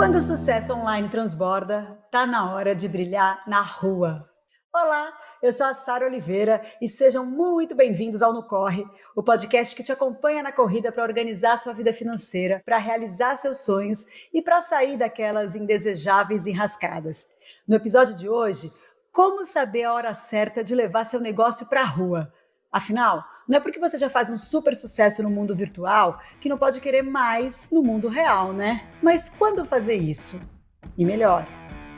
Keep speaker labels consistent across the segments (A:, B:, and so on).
A: Quando o sucesso online transborda, tá na hora de brilhar na rua. Olá, eu sou a Sara Oliveira e sejam muito bem-vindos ao No Corre, o podcast que te acompanha na corrida para organizar sua vida financeira, para realizar seus sonhos e para sair daquelas indesejáveis enrascadas. No episódio de hoje, como saber a hora certa de levar seu negócio para a rua? Afinal, não é porque você já faz um super sucesso no mundo virtual que não pode querer mais no mundo real, né? Mas quando fazer isso? E melhor,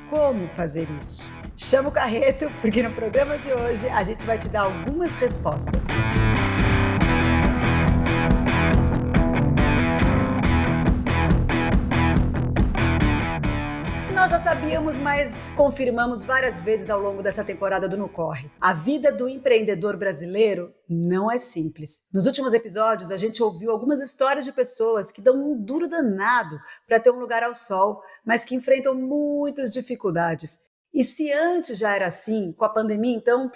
A: como fazer isso? Chama o carreto, porque no programa de hoje a gente vai te dar algumas respostas. Nós já sabíamos, mas confirmamos várias vezes ao longo dessa temporada do No Corre. A vida do empreendedor brasileiro não é simples. Nos últimos episódios, a gente ouviu algumas histórias de pessoas que dão um duro danado para ter um lugar ao sol, mas que enfrentam muitas dificuldades. E se antes já era assim, com a pandemia, então,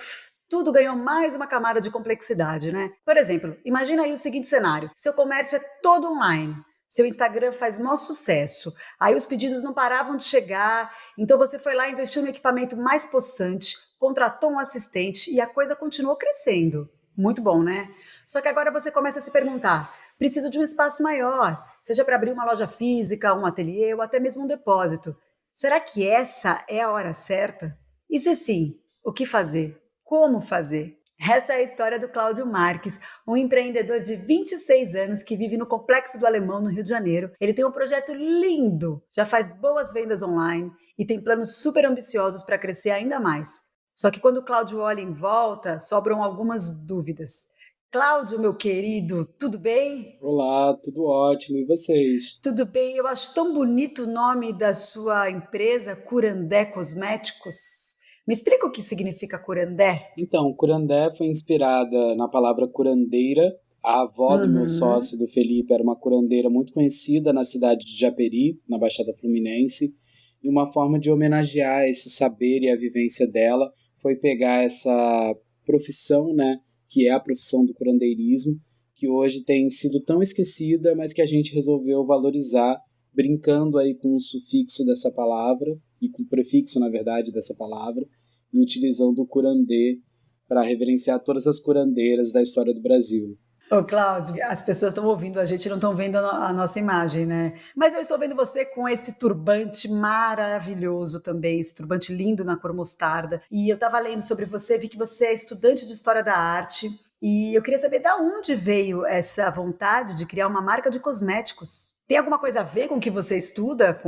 A: tudo ganhou mais uma camada de complexidade, né? Por exemplo, imagina aí o seguinte cenário: seu comércio é todo online. Seu Instagram faz maior sucesso, aí os pedidos não paravam de chegar, então você foi lá e investiu no equipamento mais possante, contratou um assistente e a coisa continuou crescendo. Muito bom, né? Só que agora você começa a se perguntar, preciso de um espaço maior, seja para abrir uma loja física, um ateliê ou até mesmo um depósito. Será que essa é a hora certa? E se sim, o que fazer? Como fazer? Essa é a história do Cláudio Marques, um empreendedor de 26 anos que vive no Complexo do Alemão, no Rio de Janeiro. Ele tem um projeto lindo, já faz boas vendas online e tem planos super ambiciosos para crescer ainda mais. Só que quando o Cláudio olha em volta, sobram algumas dúvidas. Cláudio, meu querido, tudo bem?
B: Olá, tudo ótimo, e vocês?
A: Tudo bem, eu acho tão bonito o nome da sua empresa, Curandé Cosméticos. Me explica o que significa curandé?
B: Então, curandé foi inspirada na palavra curandeira. A avó do meu sócio, do Felipe, era uma curandeira muito conhecida na cidade de Japeri, na Baixada Fluminense, e uma forma de homenagear esse saber e a vivência dela foi pegar essa profissão, né, que é a profissão do curandeirismo, que hoje tem sido tão esquecida, mas que a gente resolveu valorizar, brincando aí com o sufixo dessa palavra, e com o prefixo, na verdade, dessa palavra, e utilizando o curandê para reverenciar todas as curandeiras da história do Brasil.
A: Ô, Cláudio, as pessoas estão ouvindo a gente, não estão vendo a nossa imagem, né? Mas eu estou vendo você com esse turbante maravilhoso também, esse turbante lindo na cor mostarda. E eu estava lendo sobre você, vi que você é estudante de História da Arte. E eu queria saber de onde veio essa vontade de criar uma marca de cosméticos. Tem alguma coisa a ver com o que você estuda?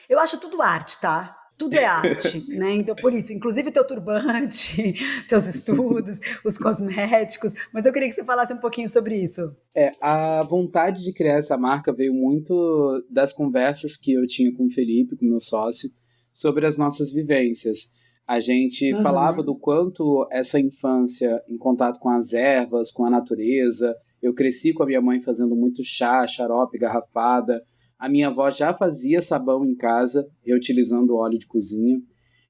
A: Eu acho tudo arte, tá? Tudo é arte, né? Então, por isso, inclusive teu turbante, teus estudos, os cosméticos. Mas eu queria que você falasse um pouquinho sobre isso.
B: A vontade de criar essa marca veio muito das conversas que eu tinha com o Felipe, com meu sócio, sobre as nossas vivências. A gente falava do quanto essa infância em contato com as ervas, com a natureza. Eu cresci com a minha mãe fazendo muito chá, xarope, garrafada. A minha avó já fazia sabão em casa, reutilizando óleo de cozinha.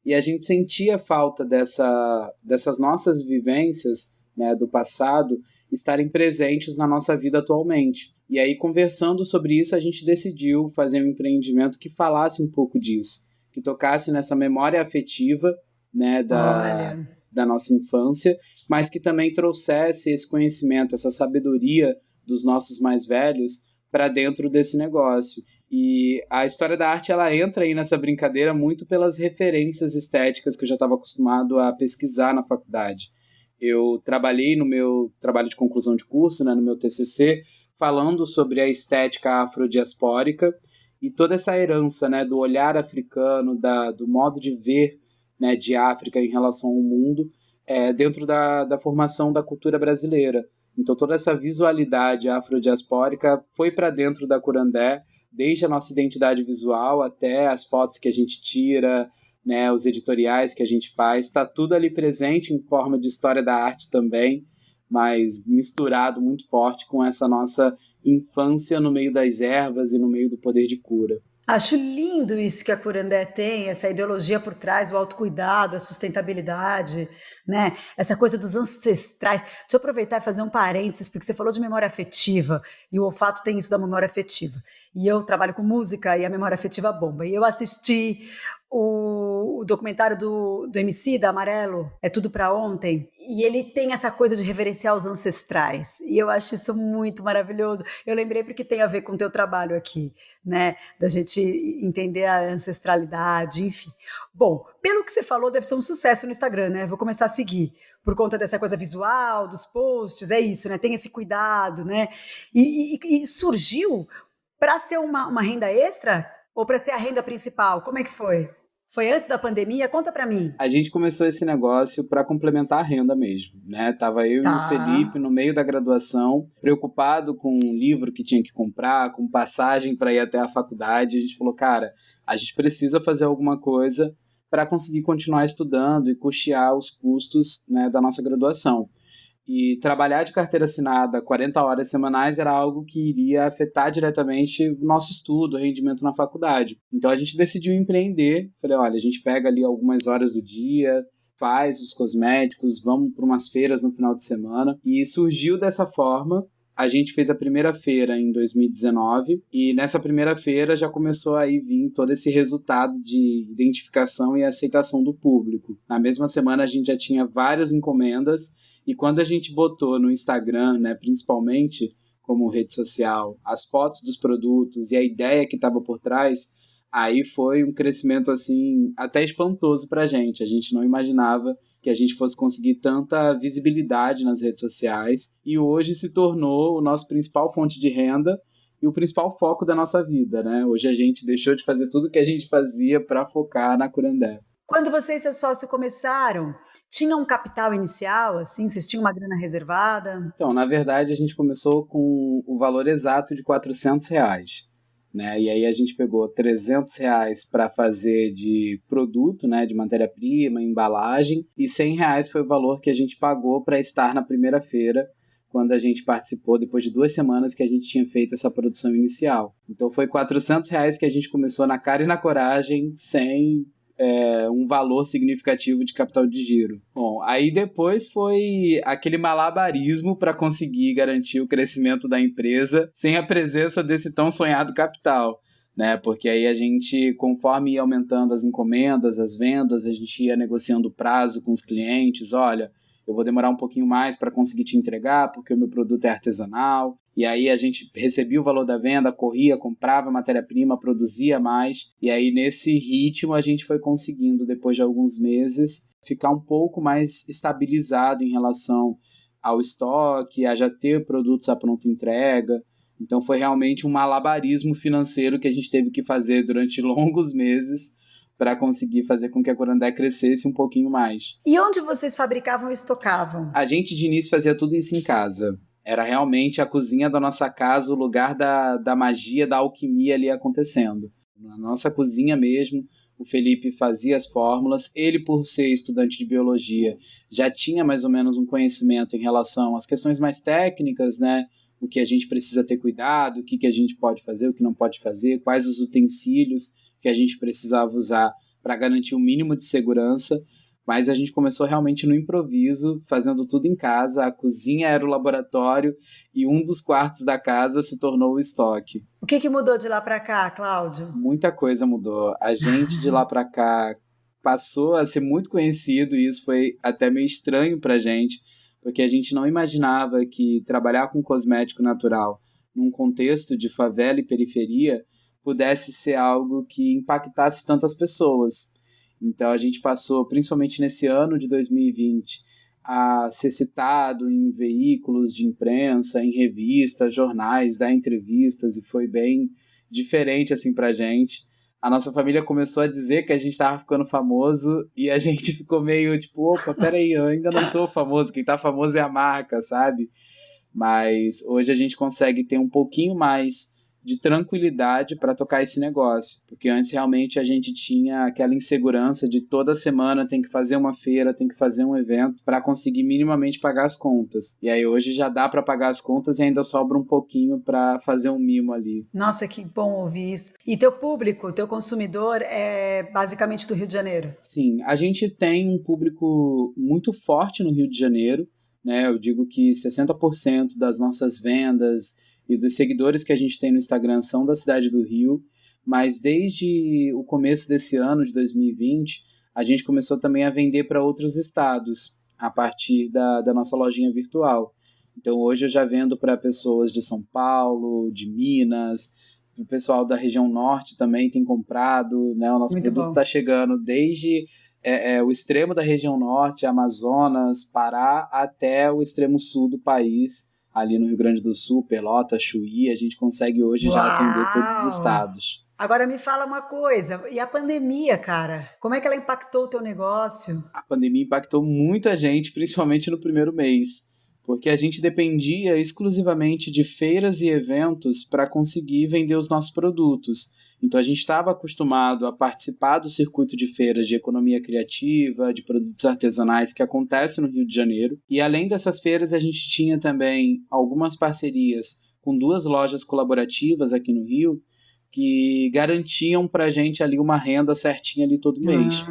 B: E a gente sentia falta dessas nossas vivências, né, do passado, estarem presentes na nossa vida atualmente. E aí, conversando sobre isso, a gente decidiu fazer um empreendimento que falasse um pouco disso, que tocasse nessa memória afetiva, né, da nossa infância, mas que também trouxesse esse conhecimento, essa sabedoria dos nossos mais velhos para dentro desse negócio. E a História da Arte, ela entra aí nessa brincadeira muito pelas referências estéticas que eu já estava acostumado a pesquisar na faculdade. Eu trabalhei no meu trabalho de conclusão de curso, né, no meu TCC, falando sobre a estética afrodiaspórica e toda essa herança, né, do olhar africano, do modo de ver, né, de África em relação ao mundo, dentro da formação da cultura brasileira. Então toda essa visualidade afrodiaspórica foi para dentro da Curandé, desde a nossa identidade visual até as fotos que a gente tira, né, os editoriais que a gente faz, está tudo ali presente em forma de história da arte também, mas misturado muito forte com essa nossa infância no meio das ervas e no meio do poder de cura.
A: Acho lindo isso que a Curandé tem, essa ideologia por trás, o autocuidado, a sustentabilidade, né? Essa coisa dos ancestrais. Deixa eu aproveitar e fazer um parênteses, porque você falou de memória afetiva, e o olfato tem isso da memória afetiva. E eu trabalho com música e a memória afetiva bomba. E eu assisti o documentário do MC, da Amarelo, É Tudo Pra Ontem, e ele tem essa coisa de reverenciar os ancestrais. E eu acho isso muito maravilhoso. Eu lembrei porque tem a ver com o teu trabalho aqui, né? Da gente entender a ancestralidade, enfim. Bom, pelo que você falou, deve ser um sucesso no Instagram, né? Vou começar a seguir, por conta dessa coisa visual, dos posts, é isso, né? Tem esse cuidado, né? E surgiu para ser uma renda extra ou para ser a renda principal? Como é que foi? Foi antes da pandemia? Conta para mim.
B: A gente começou esse negócio para complementar a renda mesmo, né? Tava eu e o Felipe
A: Tá.
B: no meio da graduação, preocupado com um livro que tinha que comprar, com passagem para ir até a faculdade. A gente falou, cara, a gente precisa fazer alguma coisa para conseguir continuar estudando e custear os custos, né, da nossa graduação. E trabalhar de carteira assinada 40 horas semanais era algo que iria afetar diretamente o nosso estudo, o rendimento na faculdade. Então a gente decidiu empreender. Falei, olha, a gente pega ali algumas horas do dia, faz os cosméticos, vamos para umas feiras no final de semana. E surgiu dessa forma. A gente fez a primeira feira em 2019 e nessa primeira feira já começou a vir todo esse resultado de identificação e aceitação do público. Na mesma semana a gente já tinha várias encomendas e quando a gente botou no Instagram, né, principalmente como rede social, as fotos dos produtos e a ideia que estava por trás, aí foi um crescimento assim até espantoso para a gente. A gente não imaginava que a gente fosse conseguir tanta visibilidade nas redes sociais e hoje se tornou o nosso principal fonte de renda e o principal foco da nossa vida, né? Hoje a gente deixou de fazer tudo que a gente fazia para focar na Curandé.
A: Quando você e seu sócio começaram, tinha um capital inicial, assim? Vocês tinham uma grana reservada?
B: Então, na verdade, a gente começou com o valor exato de R$ 400, né? E aí a gente pegou R$ 300 para fazer de produto, né, de matéria-prima, embalagem, e R$ 100 foi o valor que a gente pagou para estar na primeira feira, quando a gente participou, depois de 2 semanas que a gente tinha feito essa produção inicial. Então foi R$ 400 que a gente começou na cara e na coragem, sem um valor significativo de capital de giro. Bom, aí depois foi aquele malabarismo para conseguir garantir o crescimento da empresa sem a presença desse tão sonhado capital, né? Porque aí a gente, conforme ia aumentando as encomendas, as vendas, a gente ia negociando prazo com os clientes. Olha, eu vou demorar um pouquinho mais para conseguir te entregar porque o meu produto é artesanal. E aí a gente recebia o valor da venda, corria, comprava matéria-prima, produzia mais. E aí nesse ritmo a gente foi conseguindo, depois de alguns meses, ficar um pouco mais estabilizado em relação ao estoque, a já ter produtos à pronta entrega. Então foi realmente um malabarismo financeiro que a gente teve que fazer durante longos meses para conseguir fazer com que a Curandé crescesse um pouquinho mais.
A: E onde vocês fabricavam e estocavam?
B: A gente de início fazia tudo isso em casa. Era realmente a cozinha da nossa casa, o lugar da magia, da alquimia ali acontecendo. Na nossa cozinha mesmo, o Felipe fazia as fórmulas. Ele, por ser estudante de biologia, já tinha mais ou menos um conhecimento em relação às questões mais técnicas, né? O que a gente precisa ter cuidado, o que a gente pode fazer, o que não pode fazer, quais os utensílios que a gente precisava usar para garantir o mínimo de segurança. Mas a gente começou realmente no improviso, fazendo tudo em casa. A cozinha era o laboratório e um dos quartos da casa se tornou o estoque.
A: O que mudou de lá para cá, Cláudio?
B: Muita coisa mudou. A gente de lá para cá passou a ser muito conhecido e isso foi até meio estranho para a gente, porque a gente não imaginava que trabalhar com cosmético natural num contexto de favela e periferia pudesse ser algo que impactasse tantas pessoas. Então a gente passou, principalmente nesse ano de 2020, a ser citado em veículos de imprensa, em revistas, jornais, dar entrevistas, e foi bem diferente assim pra gente. A nossa família começou a dizer que a gente estava ficando famoso e a gente ficou meio tipo, opa, peraí, eu ainda não tô famoso, quem tá famoso é a marca, sabe? Mas hoje a gente consegue ter um pouquinho mais de tranquilidade para tocar esse negócio, porque antes realmente a gente tinha aquela insegurança de toda semana tem que fazer uma feira, tem que fazer um evento para conseguir minimamente pagar as contas. E aí hoje já dá para pagar as contas e ainda sobra um pouquinho para fazer um mimo ali.
A: Nossa, que bom ouvir isso. E teu público, teu consumidor é basicamente do Rio de Janeiro?
B: Sim, a gente tem um público muito forte no Rio de Janeiro, né? Eu digo que 60% das nossas vendas e dos seguidores que a gente tem no Instagram são da cidade do Rio, mas desde o começo desse ano, de 2020, a gente começou também a vender para outros estados, a partir da nossa lojinha virtual. Então hoje eu já vendo para pessoas de São Paulo, de Minas, o pessoal da região norte também tem comprado, né? O nosso
A: Muito
B: produto
A: bom.
B: está chegando desde o extremo da região norte, Amazonas, Pará, até o extremo sul do país, ali no Rio Grande do Sul, Pelotas, Chuí, a gente consegue hoje já atender todos os estados.
A: Agora me fala uma coisa, e a pandemia, cara? Como é que ela impactou o teu negócio?
B: A pandemia impactou muita gente, principalmente no primeiro mês, porque a gente dependia exclusivamente de feiras e eventos para conseguir vender os nossos produtos. Então a gente estava acostumado a participar do circuito de feiras de economia criativa, de produtos artesanais que acontece no Rio de Janeiro. E além dessas feiras, a gente tinha também algumas parcerias com 2 lojas colaborativas aqui no Rio que garantiam para a gente ali uma renda certinha ali todo mês.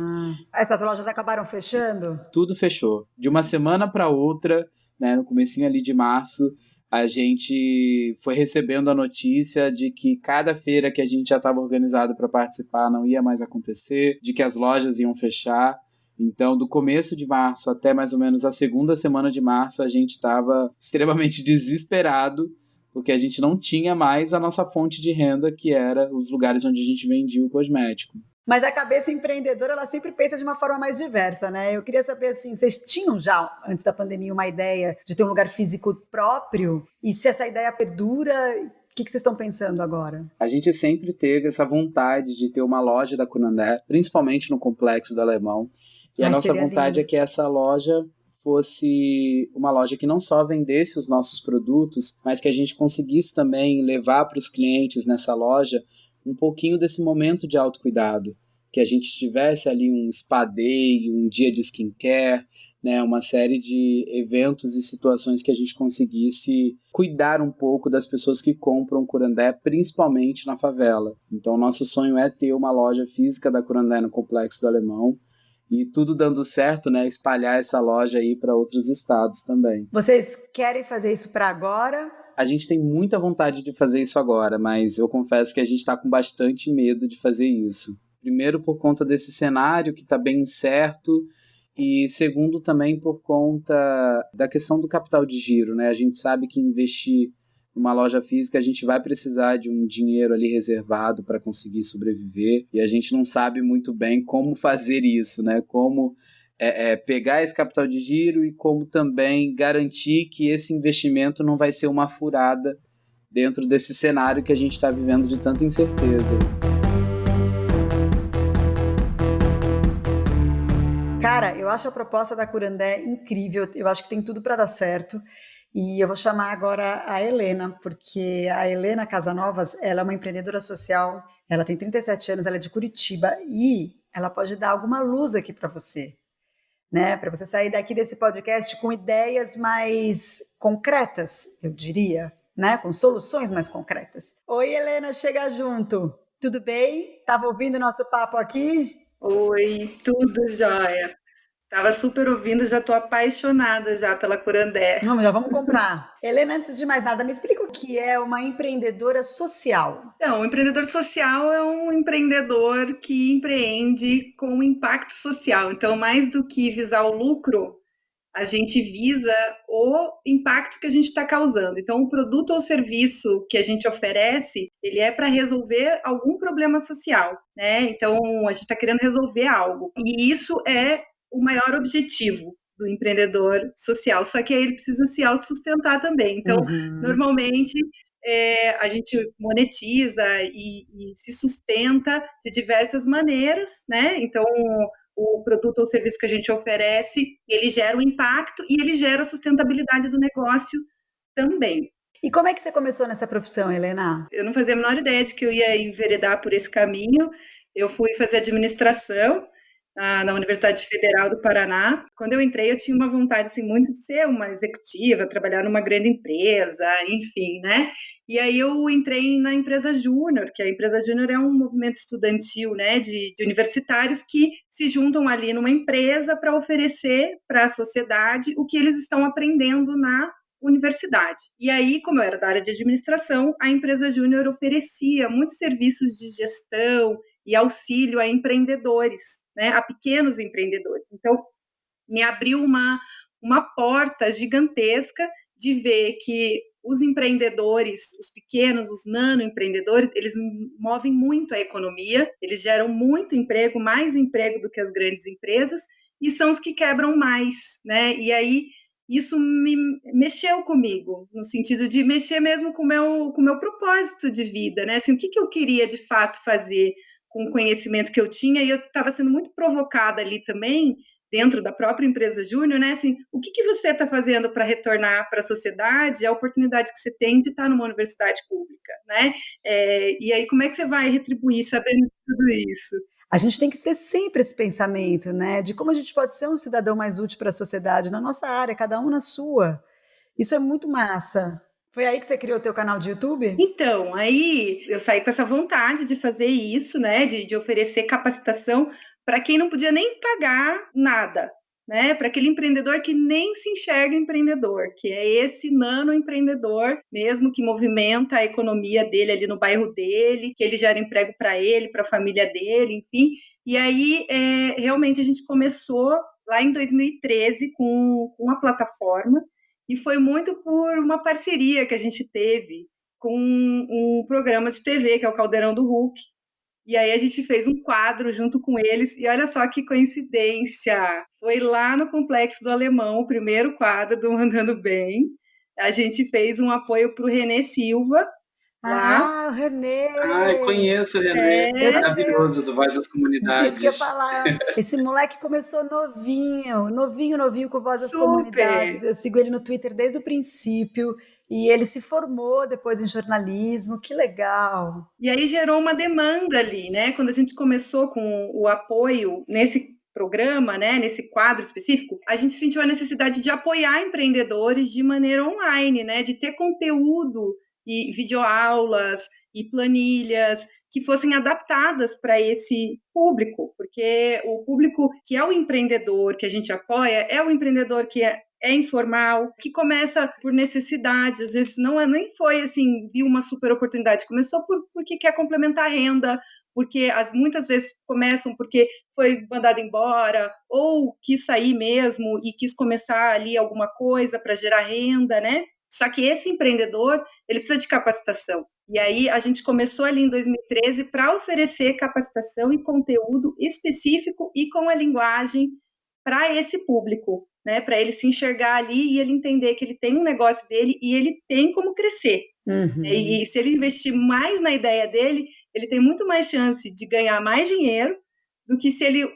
A: Essas lojas acabaram fechando?
B: Tudo fechou. De uma semana para outra, né, no comecinho ali de março, a gente foi recebendo a notícia de que cada feira que a gente já estava organizado para participar não ia mais acontecer, de que as lojas iam fechar. Então, do começo de março até mais ou menos a segunda semana de março, a gente estava extremamente desesperado, porque a gente não tinha mais a nossa fonte de renda, que era os lugares onde a gente vendia o cosmético.
A: Mas a cabeça empreendedora, ela sempre pensa de uma forma mais diversa, né? Eu queria saber, assim, vocês tinham já, antes da pandemia, uma ideia de ter um lugar físico próprio? E se essa ideia perdura, o que vocês estão pensando agora?
B: A gente sempre teve essa vontade de ter uma loja da Curandé, principalmente no Complexo do Alemão. E a nossa vontade é que essa loja fosse uma loja que não só vendesse os nossos produtos, mas que a gente conseguisse também levar para os clientes nessa loja um pouquinho desse momento de autocuidado, que a gente tivesse ali um spa day, um dia de skincare, né, uma série de eventos e situações que a gente conseguisse cuidar um pouco das pessoas que compram Curandé, principalmente na favela. Então, nosso sonho é ter uma loja física da Curandé no Complexo do Alemão, e tudo dando certo, né, espalhar essa loja aí para outros estados também.
A: Vocês querem fazer isso para agora?
B: A gente tem muita vontade de fazer isso agora, mas eu confesso que a gente está com bastante medo de fazer isso. Primeiro, por conta desse cenário que está bem incerto, e segundo, também por conta da questão do capital de giro, né? A gente sabe que investir numa loja física, a gente vai precisar de um dinheiro ali reservado para conseguir sobreviver, e a gente não sabe muito bem como fazer isso, né? Como pegar esse capital de giro e como também garantir que esse investimento não vai ser uma furada dentro desse cenário que a gente está vivendo de tanta incerteza.
A: Cara, eu acho a proposta da Curandé incrível, eu acho que tem tudo para dar certo. E eu vou chamar agora a Helena, porque a Helena Casanovas, ela é uma empreendedora social, ela tem 37 anos, ela é de Curitiba e ela pode dar alguma luz aqui para você, né? Para você sair daqui desse podcast com ideias mais concretas, eu diria, né? Com soluções mais concretas. Oi, Helena, chega junto. Tudo bem? Estava ouvindo nosso papo aqui?
C: Oi, tudo jóia. Tava super ouvindo, já tô apaixonada já pela Curandé.
A: Não, já vamos comprar. Helena, antes de mais nada, me explica o que é uma empreendedora social.
C: Então, o empreendedor social é um empreendedor que empreende com impacto social. Então, mais do que visar o lucro, a gente visa o impacto que a gente está causando. Então, o produto ou serviço que a gente oferece, ele é para resolver algum problema social, né? Então, a gente está querendo resolver algo. E isso é o maior objetivo do empreendedor social. Só que aí ele precisa se autossustentar também. Então, normalmente, a gente monetiza e se sustenta de diversas maneiras, né? Então, o produto ou serviço que a gente oferece, ele gera o impacto e ele gera a sustentabilidade do negócio também.
A: E como é que você começou nessa profissão, Helena?
C: Eu não fazia a menor ideia de que eu ia enveredar por esse caminho. Eu fui fazer administração na Universidade Federal do Paraná. Quando eu entrei, eu tinha uma vontade assim, muito de ser uma executiva, trabalhar numa grande empresa, enfim, né? E aí eu entrei na empresa Júnior, que a empresa Júnior é um movimento estudantil, né, de universitários que se juntam ali numa empresa para oferecer para a sociedade o que eles estão aprendendo na universidade. E aí, como eu era da área de administração, a empresa Júnior oferecia muitos serviços de gestão e auxílio a empreendedores, né, a pequenos empreendedores. Então, me abriu uma porta gigantesca de ver que os empreendedores, os pequenos, os nano-empreendedores, eles movem muito a economia, eles geram muito emprego, mais emprego do que as grandes empresas, e são os que quebram mais, né? E aí isso me mexeu comigo, no sentido de mexer mesmo com o meu propósito de vida, né? Assim, o que eu queria de fato fazer com o conhecimento que eu tinha, e eu estava sendo muito provocada ali também, dentro da própria empresa Júnior, né? Assim, o que você está fazendo para retornar para a sociedade a oportunidade que você tem de estar numa universidade pública, né? E aí, como é que você vai retribuir sabendo de tudo isso?
A: A gente tem que ter sempre esse pensamento, né, de como a gente pode ser um cidadão mais útil para a sociedade, na nossa área, cada um na sua. Isso é muito massa. Foi aí que você criou o teu canal de YouTube?
C: Então, aí eu saí com essa vontade de fazer isso, né, de oferecer capacitação para quem não podia nem pagar nada, né, para aquele empreendedor que nem se enxerga empreendedor, que é esse nano empreendedor mesmo que movimenta a economia dele ali no bairro dele, que ele gera emprego para ele, para a família dele, enfim. E aí, realmente a gente começou lá em 2013 com a plataforma, e foi muito por uma parceria que a gente teve com um programa de TV, que é o Caldeirão do Hulk. E aí a gente fez um quadro junto com eles, e olha só que coincidência! Foi lá no Complexo do Alemão, o primeiro quadro do Mandando Bem. A gente fez um apoio para o René Silva, lá.
A: Ah, o Renê!
B: Ai, conheço o René, maravilhoso, do Voz das
A: Isso que eu ia
B: Comunidades.
A: falar. Esse moleque começou novinho, novinho, novinho, com Voz das Comunidades.
C: Super!
A: Eu sigo ele no Twitter desde o princípio e ele se formou depois em jornalismo. Que legal!
C: E aí gerou uma demanda ali, né? Quando a gente começou com o apoio nesse programa, né, nesse quadro específico, a gente sentiu a necessidade de apoiar empreendedores de maneira online, né, de ter conteúdo e videoaulas e planilhas que fossem adaptadas para esse público, porque o público que é o empreendedor que a gente apoia é o empreendedor que é informal, que começa por necessidade, às vezes nem foi assim, viu uma super oportunidade, começou porque quer complementar a renda, porque muitas vezes começam porque foi mandado embora, ou quis sair mesmo e quis começar ali alguma coisa para gerar renda, né? Só que esse empreendedor, ele precisa de capacitação. E aí a gente começou ali em 2013 para oferecer capacitação e conteúdo específico e com a linguagem para esse público, né? Para ele se enxergar ali e ele entender que ele tem um negócio dele e ele tem como crescer.
A: Uhum.
C: E se ele investir mais na ideia dele, ele tem muito mais chance de ganhar mais dinheiro do que se ele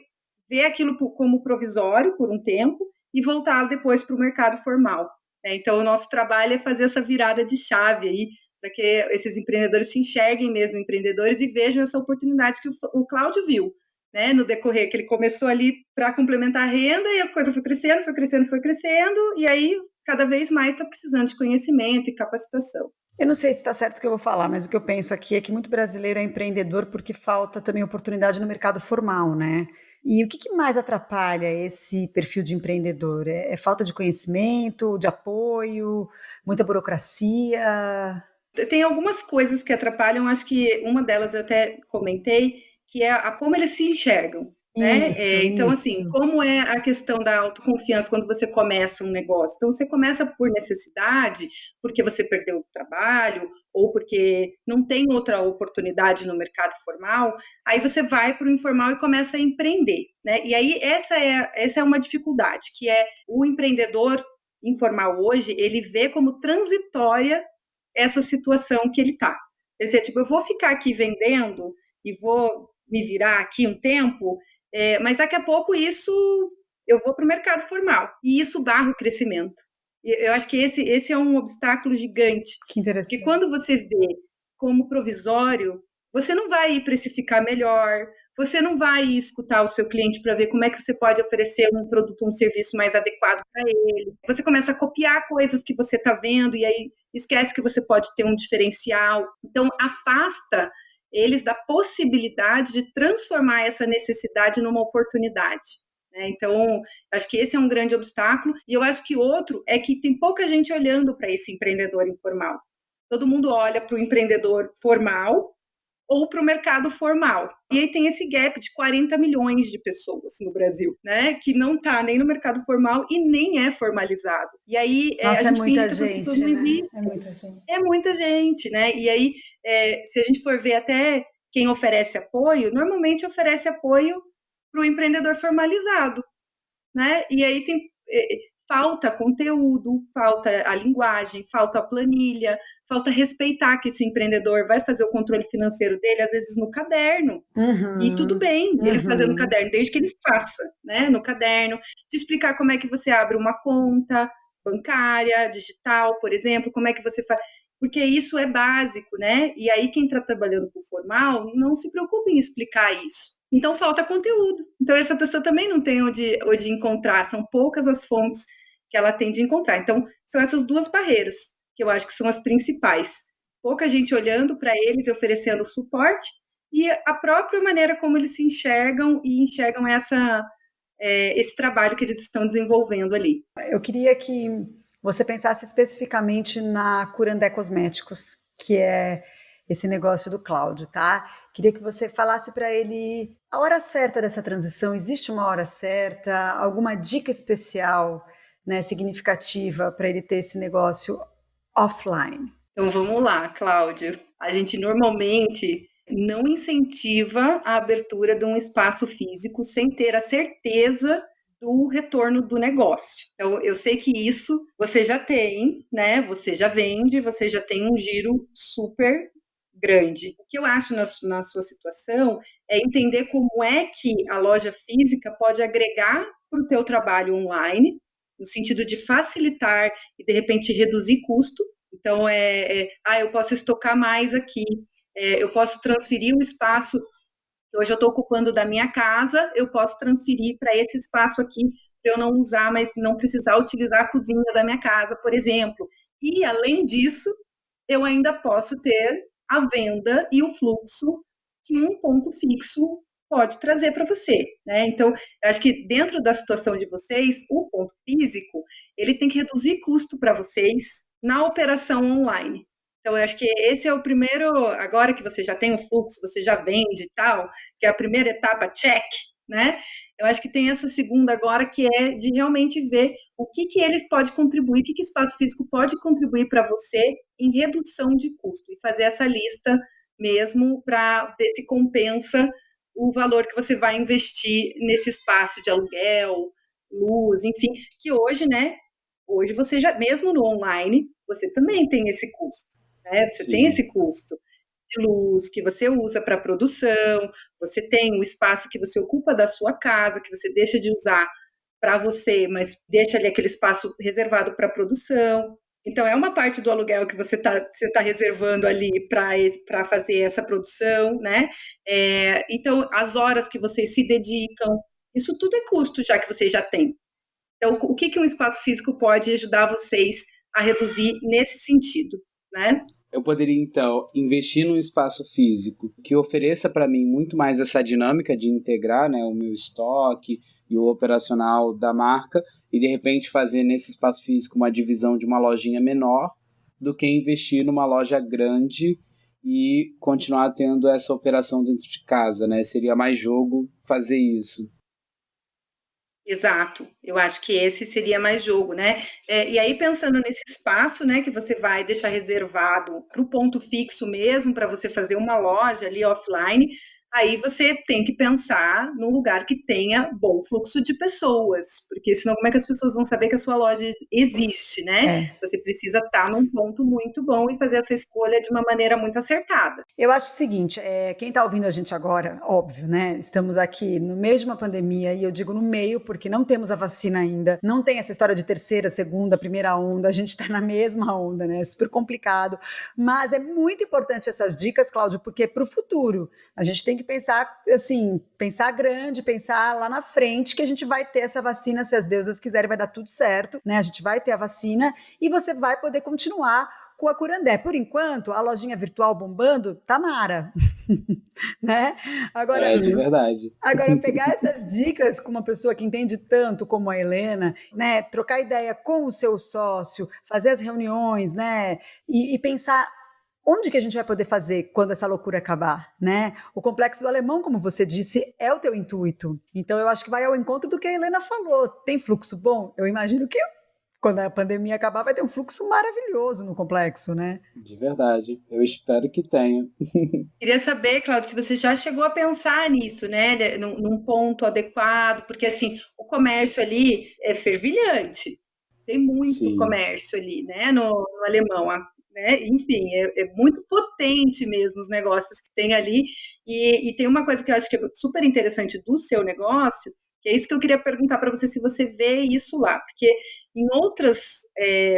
C: vê aquilo como provisório por um tempo e voltar depois para o mercado formal. Então, o nosso trabalho é fazer essa virada de chave aí, para que esses empreendedores se enxerguem mesmo empreendedores e vejam essa oportunidade que o Cláudio viu, né, no decorrer, que ele começou ali para complementar a renda e a coisa foi crescendo, e aí cada vez mais está precisando de conhecimento e capacitação.
A: Eu não sei se está certo o que eu vou falar, mas o que eu penso aqui é que muito brasileiro é empreendedor porque falta também oportunidade no mercado formal, né? E o que mais atrapalha esse perfil de empreendedor? É falta de conhecimento, de apoio, muita burocracia?
C: Tem algumas coisas que atrapalham, acho que uma delas eu até comentei, que é como eles se enxergam. Né? Então, assim, como é a questão da autoconfiança quando você começa um negócio? Então, você começa por necessidade, porque você perdeu o trabalho, ou porque não tem outra oportunidade no mercado formal, aí você vai para o informal e começa a empreender. Né? E aí, essa é uma dificuldade, que é o empreendedor informal hoje, ele vê como transitória essa situação que ele está. Quer dizer, tipo, eu vou ficar aqui vendendo e vou me virar aqui um tempo, mas daqui a pouco eu vou para o mercado formal, e isso barra o crescimento. Eu acho que esse é um obstáculo gigante.
A: Que interessante.
C: Porque quando você vê como provisório, você não vai ir precificar melhor, você não vai escutar o seu cliente para ver como é que você pode oferecer um produto, um serviço mais adequado para ele. Você começa a copiar coisas que você está vendo e aí esquece que você pode ter um diferencial. Então, afasta eles da possibilidade de transformar essa necessidade numa oportunidade. Então, acho que esse é um grande obstáculo. E eu acho que outro é que tem pouca gente olhando para esse empreendedor informal. Todo mundo olha para o empreendedor formal ou para o mercado formal. E aí tem esse gap de 40 milhões de pessoas no Brasil, né? Que não está nem no mercado formal e nem é formalizado. E aí
A: Nossa,
C: a gente finge que
A: gente,
C: essas pessoas não existem.
A: É muita gente.
C: É muita gente, né? E aí, se a gente for ver até quem oferece apoio, normalmente oferece apoio para o empreendedor formalizado, né? E aí falta conteúdo, falta a linguagem, falta a planilha, falta respeitar que esse empreendedor vai fazer o controle financeiro dele, às vezes no caderno. E tudo bem ele fazer no caderno, desde que ele faça, né? No caderno, de explicar como é que você abre uma conta bancária, digital, por exemplo, como é que você faz. Porque isso é básico, né? E aí quem está trabalhando com formal não se preocupa em explicar isso. Então falta conteúdo. Então essa pessoa também não tem onde encontrar, são poucas as fontes que ela tem de encontrar. Então são essas duas barreiras que eu acho que são as principais. Pouca gente olhando para eles e oferecendo suporte e a própria maneira como eles se enxergam e enxergam esse trabalho que eles estão desenvolvendo ali.
A: Eu queria que você pensasse especificamente na Curandé Cosméticos, que é esse negócio do Cláudio, tá? Queria que você falasse para ele a hora certa dessa transição. Existe uma hora certa? Alguma dica especial, né, significativa para ele ter esse negócio offline?
C: Então vamos lá, Cláudio. A gente normalmente não incentiva a abertura de um espaço físico sem ter a certeza do retorno do negócio. Então, eu sei que isso você já tem, né? Você já vende, você já tem um giro super grande. O que eu acho na sua situação é entender como é que a loja física pode agregar para o teu trabalho online, no sentido de facilitar e, de repente, reduzir custo. Então, eu posso estocar mais aqui, eu posso transferir o espaço que hoje eu estou ocupando da minha casa, eu posso transferir para esse espaço aqui, para eu não usar, mas não precisar utilizar a cozinha da minha casa, por exemplo. E, além disso, eu ainda posso ter a venda e o fluxo que um ponto fixo pode trazer para você, né? Então, eu acho que dentro da situação de vocês, o ponto físico, ele tem que reduzir custo para vocês na operação online. Então, eu acho que esse é o primeiro, agora que você já tem o fluxo, você já vende e tal, que é a primeira etapa, check, né? Eu acho que tem essa segunda agora, que é de realmente ver o que eles podem contribuir, o que o espaço físico pode contribuir para você em redução de custo, e fazer essa lista mesmo para ver se compensa o valor que você vai investir nesse espaço de aluguel, luz, enfim, que hoje, né, hoje você já, mesmo no online, você também tem esse custo, né? Você tem esse custo de luz que você usa para produção, você tem o espaço que você ocupa da sua casa, que você deixa de usar para você, mas deixa ali aquele espaço reservado para produção. Então, é uma parte do aluguel que você tá reservando ali para fazer essa produção, né? Então, as horas que vocês se dedicam, isso tudo é custo já que vocês já têm. Então, o que um espaço físico pode ajudar vocês a reduzir nesse sentido, né?
B: Eu poderia, então, investir num espaço físico que ofereça para mim muito mais essa dinâmica de integrar, né, o meu estoque e o operacional da marca, e de repente fazer nesse espaço físico uma divisão de uma lojinha menor, do que investir numa loja grande e continuar tendo essa operação dentro de casa, né? Seria mais jogo fazer isso.
C: Exato, eu acho que esse seria mais jogo, né? E aí, pensando nesse espaço, né, que você vai deixar reservado para o ponto fixo mesmo, para você fazer uma loja ali offline, aí você tem que pensar num lugar que tenha bom fluxo de pessoas, porque senão como é que as pessoas vão saber que a sua loja existe, né? Você precisa estar num ponto muito bom e fazer essa escolha de uma maneira muito acertada.
A: Eu acho o seguinte, quem está ouvindo a gente agora, óbvio, né? Estamos aqui no meio de uma pandemia, e eu digo no meio porque não temos a vacina ainda, não tem essa história de terceira, segunda, primeira onda, a gente está na mesma onda, né? É super complicado, mas é muito importante essas dicas, Cláudio, porque para o futuro a gente tem que pensar assim, pensar grande, pensar lá na frente que a gente vai ter essa vacina, se as deusas quiserem, vai dar tudo certo, né? A gente vai ter a vacina e você vai poder continuar com a Curandé. Por enquanto, a lojinha virtual bombando, tá mara. Né?
B: Agora, de verdade.
A: Agora, pegar essas dicas com uma pessoa que entende tanto como a Helena, né? Trocar ideia com o seu sócio, fazer as reuniões, né? E pensar onde que a gente vai poder fazer quando essa loucura acabar, né? O Complexo do Alemão, como você disse, é o teu intuito. Então, eu acho que vai ao encontro do que a Helena falou. Tem fluxo bom? Eu imagino que quando a pandemia acabar, vai ter um fluxo maravilhoso no complexo, né?
B: De verdade. Eu espero que tenha.
C: Queria saber, Cláudio, se você já chegou a pensar nisso, né? Num ponto adequado, porque assim, o comércio ali é fervilhante. Tem muito comércio ali, né? No Alemão. Né? Enfim, é muito potente mesmo os negócios que tem ali. E tem uma coisa que eu acho que é super interessante do seu negócio, que é isso que eu queria perguntar para você, se você vê isso lá, porque em outras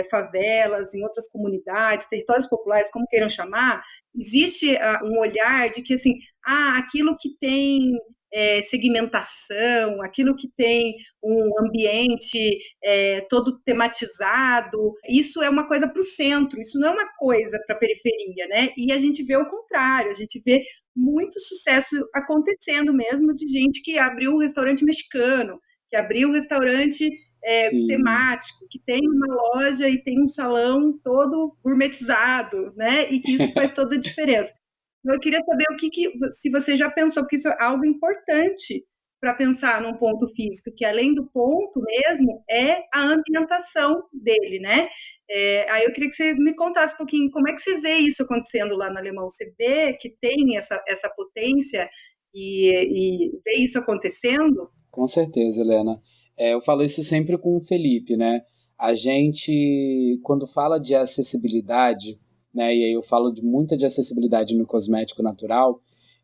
C: favelas, em outras comunidades, territórios populares, como queiram chamar, existe um olhar de que, assim, aquilo que tem segmentação, aquilo que tem um ambiente todo tematizado, isso é uma coisa para o centro, isso não é uma coisa para a periferia, né? E a gente vê o contrário, a gente vê muito sucesso acontecendo mesmo de gente que abriu um restaurante mexicano, que abriu um restaurante temático, que tem uma loja e tem um salão todo gourmetizado, né? E que isso faz toda a diferença. Eu queria saber se você já pensou, porque isso é algo importante para pensar num ponto físico, que além do ponto mesmo, é a ambientação dele, né? Aí eu queria que você me contasse um pouquinho como é que você vê isso acontecendo lá no Alemão. Você vê que tem essa potência e vê isso acontecendo?
B: Com certeza, Helena. Eu falo isso sempre com o Felipe, né? A gente, quando fala de acessibilidade, né, e aí eu falo muita de acessibilidade no cosmético natural,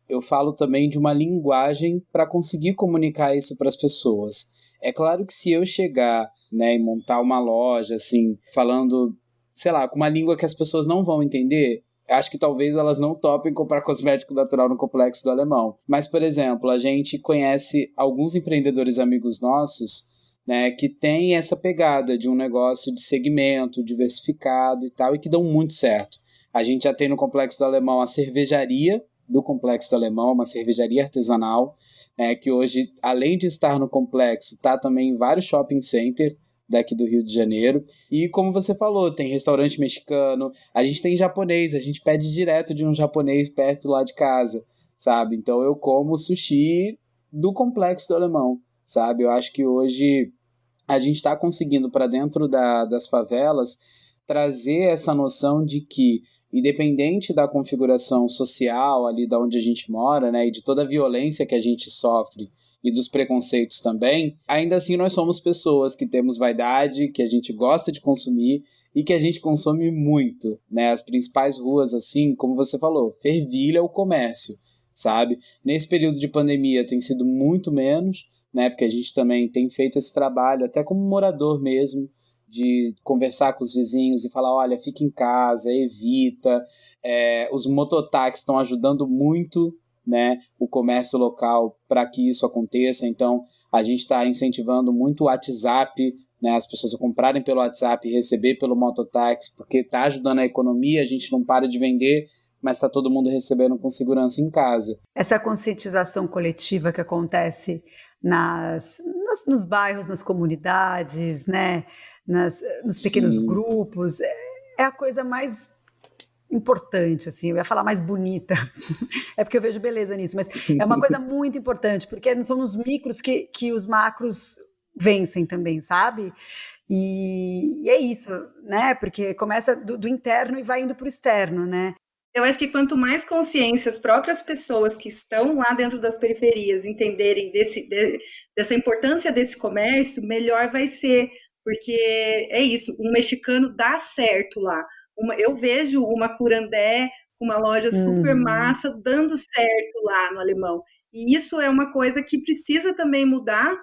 B: eu falo também de uma linguagem para conseguir comunicar isso para as pessoas. É claro que se eu chegar, né, e montar uma loja, assim, falando, sei lá, com uma língua que as pessoas não vão entender, acho que talvez elas não topem comprar cosmético natural no Complexo do Alemão. Mas, por exemplo, a gente conhece alguns empreendedores amigos nossos, né, que tem essa pegada de um negócio de segmento, diversificado e tal, e que dão muito certo. A gente já tem no Complexo do Alemão a cervejaria do Complexo do Alemão, uma cervejaria artesanal, que hoje, além de estar no complexo, está também em vários shopping centers daqui do Rio de Janeiro. E como você falou, tem restaurante mexicano, a gente tem japonês, a gente pede direto de um japonês perto lá de casa, sabe? Então eu como sushi do Complexo do Alemão, sabe? Eu acho que hoje a gente está conseguindo para dentro das favelas trazer essa noção de que, independente da configuração social ali da onde a gente mora, né, e de toda a violência que a gente sofre e dos preconceitos também, ainda assim nós somos pessoas que temos vaidade, que a gente gosta de consumir e que a gente consome muito, né? As principais ruas, assim, como você falou, fervilha o comércio, sabe? Nesse período de pandemia tem sido muito menos, né? Porque a gente também tem feito esse trabalho, até como morador mesmo, de conversar com os vizinhos e falar, olha, fica em casa, evita. Os mototáxis estão ajudando muito, né, o comércio local para que isso aconteça. Então, a gente está incentivando muito o WhatsApp, né, as pessoas a comprarem pelo WhatsApp e receber pelo mototáxi, porque está ajudando a economia, a gente não para de vender, mas está todo mundo recebendo com segurança em casa.
A: Essa conscientização coletiva que acontece nos bairros, nas comunidades, né, nos pequenos grupos, é a coisa mais importante, assim, eu ia falar mais bonita, é porque eu vejo beleza nisso, mas é uma coisa muito importante, porque são os micros que os macros vencem também, sabe? E é isso, né? Porque começa do interno e vai indo para o externo, né?
C: Eu acho que quanto mais consciência as próprias pessoas que estão lá dentro das periferias entenderem dessa importância desse comércio, melhor vai ser, porque é isso, um mexicano dá certo lá. Eu vejo uma curandé com uma loja super massa dando certo lá no Alemão. E isso é uma coisa que precisa também mudar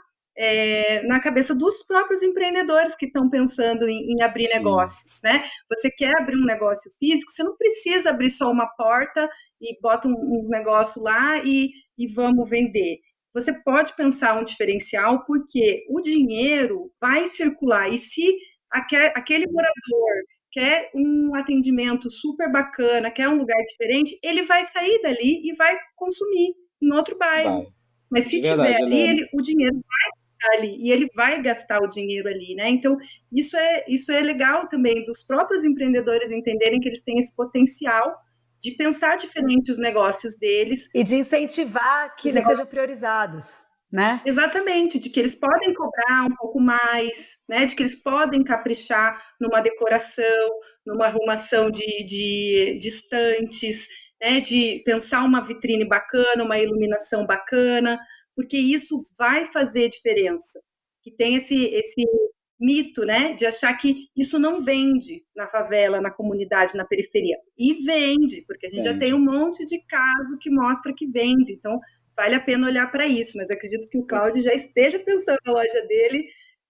C: na cabeça dos próprios empreendedores que estão pensando em abrir negócios, né? Você quer abrir um negócio físico, você não precisa abrir só uma porta e bota um negócio lá e vamos vender. Você pode pensar um diferencial porque o dinheiro vai circular e se aquele morador quer um atendimento super bacana, quer um lugar diferente, ele vai sair dali e vai consumir em outro bairro. Mas se tiver ali, o dinheiro vai ali e ele vai gastar o dinheiro ali, né? Então, isso é legal também dos próprios empreendedores entenderem que eles têm esse potencial de pensar diferente os negócios deles.
A: E de incentivar que eles sejam priorizados, né?
C: Exatamente, de que eles podem cobrar um pouco mais, né? De que eles podem caprichar numa decoração, numa arrumação de estantes, né? De pensar uma vitrine bacana, uma iluminação bacana, porque isso vai fazer diferença. Que tem esse mito, né, de achar que isso não vende na favela, na comunidade, na periferia. E vende, porque a gente já tem um monte de caso que mostra que vende. Então, vale a pena olhar para isso. Mas acredito que o Cláudio já esteja pensando na loja dele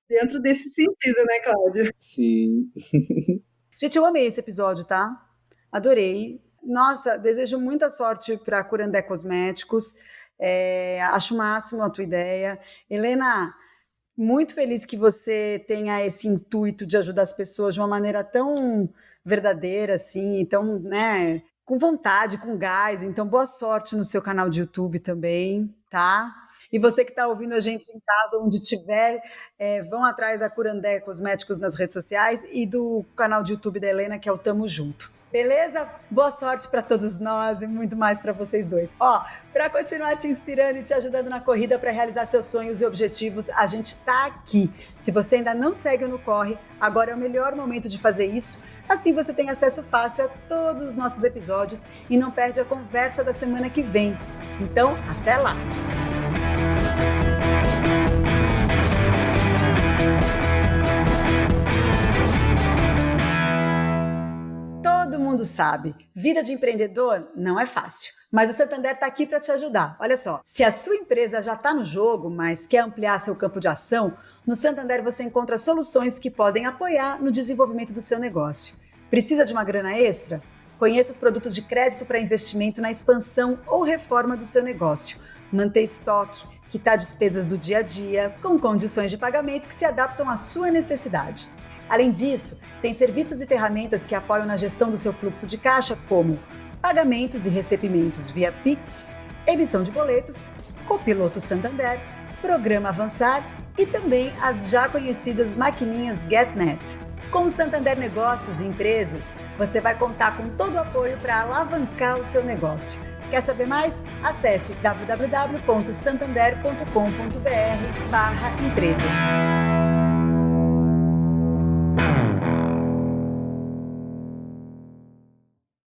C: dentro desse sentido, né, Cláudio?
B: Sim.
A: Gente, eu amei esse episódio, tá? Adorei. Nossa, desejo muita sorte para a Curandé Cosméticos. Acho o máximo a tua ideia. Helena, muito feliz que você tenha esse intuito de ajudar as pessoas de uma maneira tão verdadeira, assim, tão, né, com vontade, com gás. Então, boa sorte no seu canal de YouTube também, tá? E você que está ouvindo a gente em casa, onde tiver, vão atrás da Curandé Cosméticos nas redes sociais e do canal de YouTube da Helena, que é o Tamo Junto. Beleza? Boa sorte para todos nós e muito mais para vocês dois. Ó, para continuar te inspirando e te ajudando na corrida para realizar seus sonhos e objetivos, a gente tá aqui. Se você ainda não segue o No Corre, agora é o melhor momento de fazer isso. Assim você tem acesso fácil a todos os nossos episódios e não perde a conversa da semana que vem. Então, até lá! Todo mundo sabe, vida de empreendedor não é fácil, mas o Santander está aqui para te ajudar. Olha só, se a sua empresa já está no jogo, mas quer ampliar seu campo de ação, no Santander você encontra soluções que podem apoiar no desenvolvimento do seu negócio. Precisa de uma grana extra? Conheça os produtos de crédito para investimento na expansão ou reforma do seu negócio. Manter estoque, quitar despesas do dia a dia, com condições de pagamento que se adaptam à sua necessidade. Além disso, tem serviços e ferramentas que apoiam na gestão do seu fluxo de caixa, como pagamentos e recebimentos via Pix, emissão de boletos, Copiloto Santander, Programa Avançar e também as já conhecidas maquininhas GetNet. Com o Santander Negócios e Empresas, você vai contar com todo o apoio para alavancar o seu negócio. Quer saber mais? Acesse www.santander.com.br/empresas.